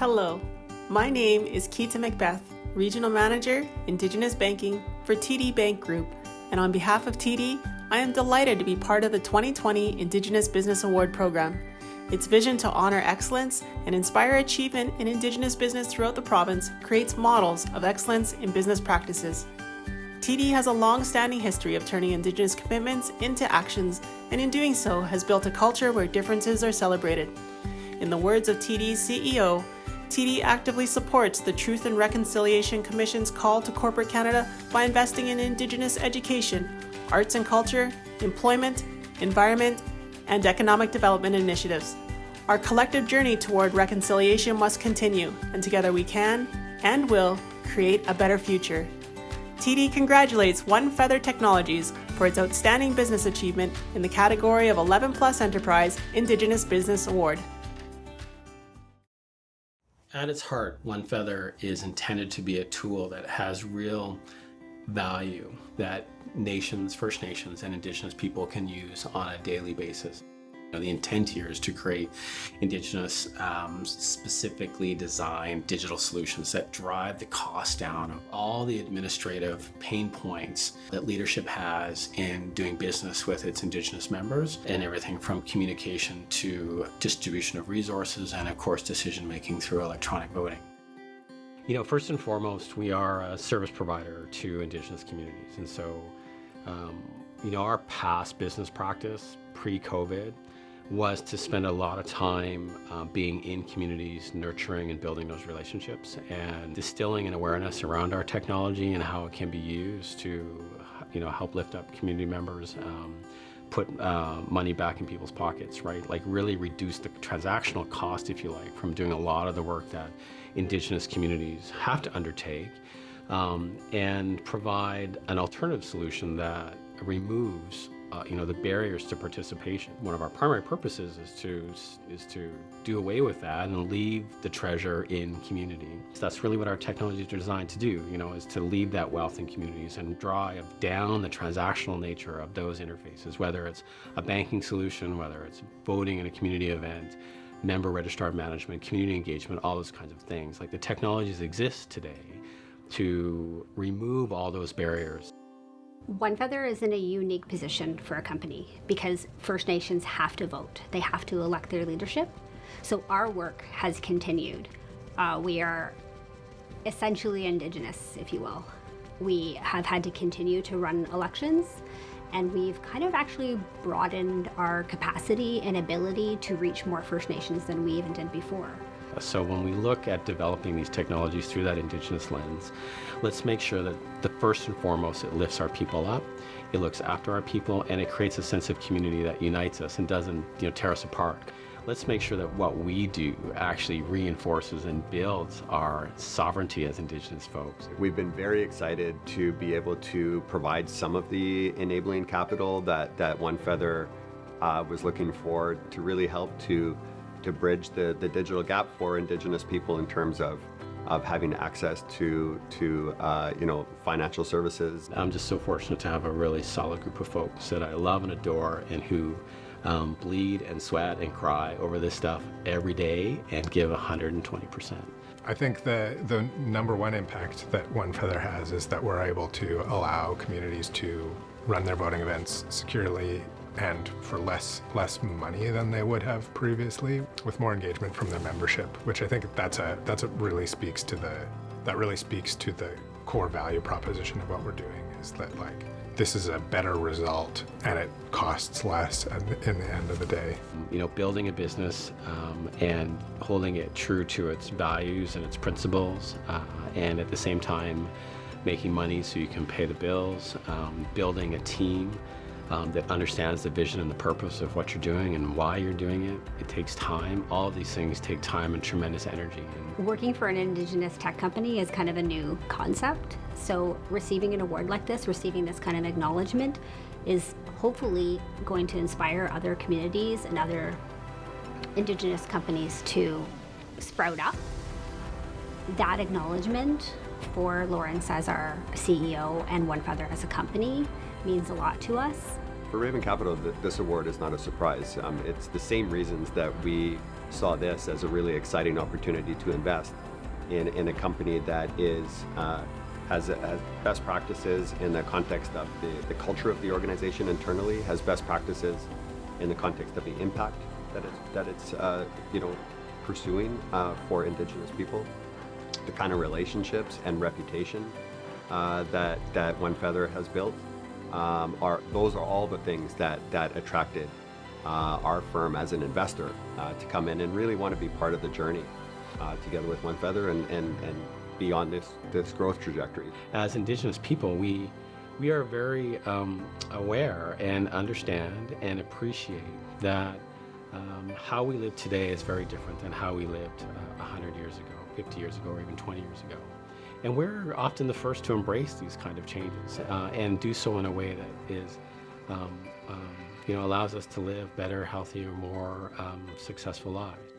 Hello, my name is Keita Macbeth, Regional Manager, Indigenous Banking for TD Bank Group, and on behalf of TD, I am delighted to be part of the 2020 Indigenous Business Award Program. Its vision to honor excellence and inspire achievement in Indigenous business throughout the province creates models of excellence in business practices. TD has a long-standing history of turning Indigenous commitments into actions, and in doing so has built a culture where differences are celebrated. In the words of TD's CEO, TD actively supports the Truth and Reconciliation Commission's call to corporate Canada by investing in Indigenous education, arts and culture, employment, environment, and economic development initiatives. Our collective journey toward reconciliation must continue, and together we can and will create a better future. TD congratulates OneFeather Technologies for its outstanding business achievement in the category of 11 Plus Enterprise Indigenous Business Award. At its heart, OneFeather is intended to be a tool that has real value that nations, First Nations, and Indigenous people can use on a daily basis. The intent here is to create Indigenous specifically designed digital solutions that drive the cost down of all the administrative pain points that leadership has in doing business with its Indigenous members, and everything from communication to distribution of resources and, of course, decision making through electronic voting. First and foremost, we are a service provider to Indigenous communities. And so, our past business practice pre-COVID was to spend a lot of time being in communities, nurturing and building those relationships, and distilling an awareness around our technology and how it can be used to, help lift up community members, put money back in people's pockets, right? Like really reduce the transactional cost, if you like, from doing a lot of the work that Indigenous communities have to undertake, and provide an alternative solution that removes the barriers to participation. One of our primary purposes is to do away with that and leave the treasure in community. So that's really what our technologies are designed to do, is to leave that wealth in communities and drive down the transactional nature of those interfaces, whether it's a banking solution, whether it's voting in a community event, member registrar management, community engagement, all those kinds of things. Like the technologies exist today to remove all those barriers. OneFeather is in a unique position for a company because First Nations have to vote. They have to elect their leadership. So our work has continued. We are essentially Indigenous, if you will. We have had to continue to run elections, and we've kind of actually broadened our capacity and ability to reach more First Nations than we even did before. So when we look at developing these technologies through that Indigenous lens, let's make sure that the first and foremost, it lifts our people up, it looks after our people, and it creates a sense of community that unites us and doesn't tear us apart. Let's make sure that what we do actually reinforces and builds our sovereignty as Indigenous folks. We've been very excited to be able to provide some of the enabling capital that OneFeather was looking for to really help to bridge the digital gap for Indigenous people in terms of having access to financial services. I'm just so fortunate to have a really solid group of folks that I love and adore, and who bleed and sweat and cry over this stuff every day and give 120%. I think the number one impact that OneFeather has is that we're able to allow communities to run their voting events securely and for less money than they would have previously, with more engagement from their membership, which I think really speaks to the core value proposition of what we're doing, is that this is a better result and it costs less in the end of the day. Building a business and holding it true to its values and its principles, and at the same time making money so you can pay the bills, building a team that understands the vision and the purpose of what you're doing and why you're doing it. It takes time. All of these things take time and tremendous energy. Working for an Indigenous tech company is kind of a new concept. So receiving an award like this, receiving this kind of acknowledgement, is hopefully going to inspire other communities and other Indigenous companies to sprout up. That acknowledgement for Lawrence as our CEO and OneFeather as a company means a lot to us. For Raven Capital, this award is not a surprise. It's the same reasons that we saw this as a really exciting opportunity to invest in a company that has best practices in the context of the culture of the organization internally, has best practices in the context of the impact that it's pursuing for Indigenous people, the kind of relationships and reputation that OneFeather has built. Those are all the things that attracted our firm as an investor to come in and really want to be part of the journey together with OneFeather and be on this growth trajectory. As Indigenous people, we are very aware and understand and appreciate that how we live today is very different than how we lived 100 years ago, 50 years ago, or even 20 years ago. And we're often the first to embrace these kind of changes and do so in a way that is, allows us to live better, healthier, more successful lives.